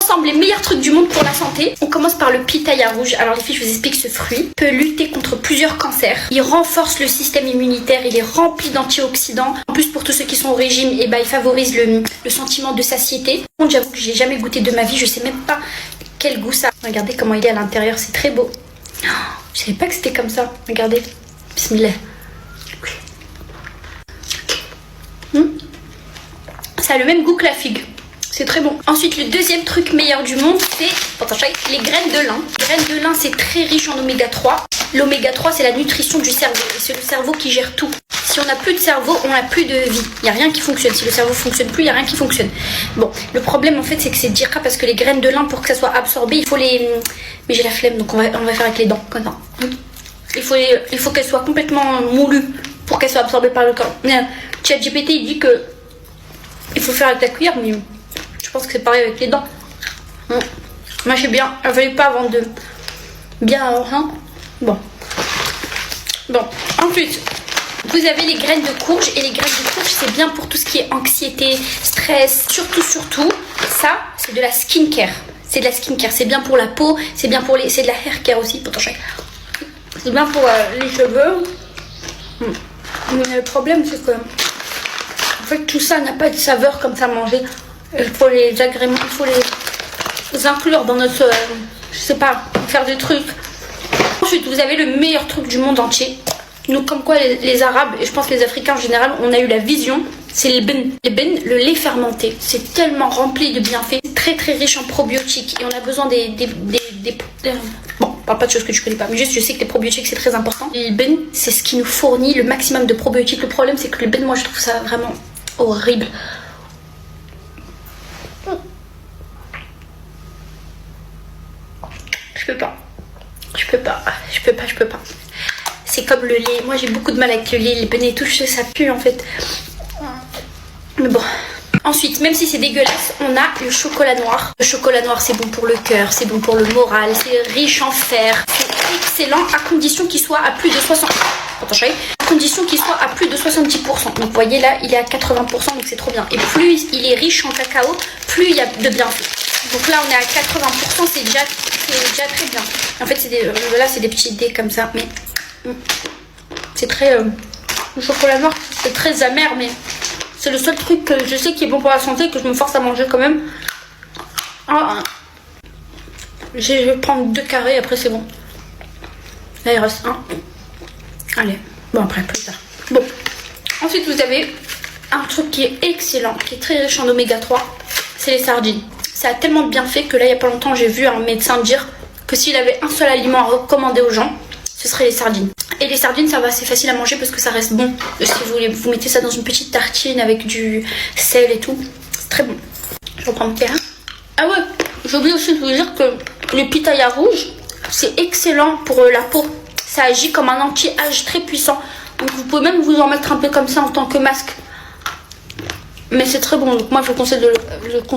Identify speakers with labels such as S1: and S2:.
S1: ensemble les meilleurs trucs du monde pour la santé. On commence par le pitaya rouge. Alors les filles, je vous explique, ce fruit peut lutter contre plusieurs cancers. Il renforce le système immunitaire, il est rempli d'antioxydants. En plus, pour tous ceux qui sont au régime, il favorise le sentiment de satiété. J'avoue que j'ai jamais goûté de ma vie, je sais même pas quel goût ça a. Regardez comment il est à l'intérieur, c'est très beau. Oh, je savais pas que c'était comme ça. Regardez. Bismillah. Ça a le même goût que la figue. C'est très bon. Ensuite, le deuxième truc meilleur du monde, c'est les graines de lin. Les graines de lin, c'est très riche en oméga 3. L'oméga 3, c'est la nutrition du cerveau. Et c'est le cerveau qui gère tout. Si on n'a plus de cerveau, on n'a plus de vie. Il n'y a rien qui fonctionne. Si le cerveau ne fonctionne plus, il n'y a rien qui fonctionne. Bon, le problème, en fait, c'est que c'est dira parce que les graines de lin, pour que ça soit absorbé, il faut les... Mais j'ai la flemme, donc on va faire avec les dents. Comme ça. Il faut qu'elles soient complètement moulues pour qu'elles soient absorbées par le corps. ChatGPT, il dit que il faut faire avec la cuillère, mais je pense que c'est pareil avec les dents. Moi, je sais bien. Il ne fallait pas avant de bien... Hein. Bon. Ensuite, vous avez les graines de courge. Et les graines de courge, c'est bien pour tout ce qui est anxiété, stress. Surtout, ça, c'est de la skincare. C'est de la skincare. C'est bien pour la peau. C'est bien pour les... C'est de la hair care aussi. C'est bien pour les cheveux. Mais le problème, c'est que... En fait, tout ça n'a pas de saveur comme ça à manger. Il faut les agréments, il faut les inclure dans notre... je sais pas, faire des trucs. Ensuite, vous avez le meilleur truc du monde entier. Nous, comme quoi les Arabes, et je pense les Africains en général, on a eu la vision. C'est les ben. Les ben, le lait fermenté. C'est tellement rempli de bienfaits. C'est très très riche en probiotiques. Et on a besoin des bon, on parle pas de choses que tu connais pas, mais juste je sais que les probiotiques c'est très important. Les ben, c'est ce qui nous fournit le maximum de probiotiques. Le problème, c'est que les ben, moi je trouve ça vraiment horrible. Je peux pas. C'est comme le lait. Moi, j'ai beaucoup de mal avec le lait. Les bennes et tout, ça pue en fait. Mais bon. Ensuite, même si c'est dégueulasse, on a le chocolat noir. Le chocolat noir, c'est bon pour le cœur, c'est bon pour le moral, c'est riche en fer. C'est excellent à condition qu'il soit à plus de 60... À condition qu'il soit à plus de 70%. Donc vous voyez là, il est à 80%, donc c'est trop bien. Et plus il est riche en cacao, plus il y a de bienfaits. Donc là, on est à 80%, c'est déjà très bien. En fait, là, c'est des petits dés comme ça, mais c'est très... le chocolat noir, c'est très amer, mais c'est le seul truc que je sais qui est bon pour la santé, que je me force à manger quand même. Je vais prendre 2 carrés, après c'est bon. Là, il reste 1. Allez, bon après, plus tard. Bon, ensuite vous avez un truc qui est excellent, qui est très riche en oméga 3, c'est les sardines. Ça a tellement de bienfaits que là, il n'y a pas longtemps, j'ai vu un médecin dire que s'il avait un seul aliment à recommander aux gens, ce serait les sardines. Et les sardines, ça va, c'est facile à manger parce que ça reste bon. Si vous voulez, vous mettez ça dans une petite tartine avec du sel et tout, c'est très bon. Je reprends mon thé. Ah ouais, j'ai oublié aussi de vous dire que le pitaya rouge, c'est excellent pour la peau. Ça agit comme un anti-âge très puissant. Donc vous pouvez même vous en mettre un peu comme ça en tant que masque. Mais c'est très bon. Donc moi je vous conseille de le consommer.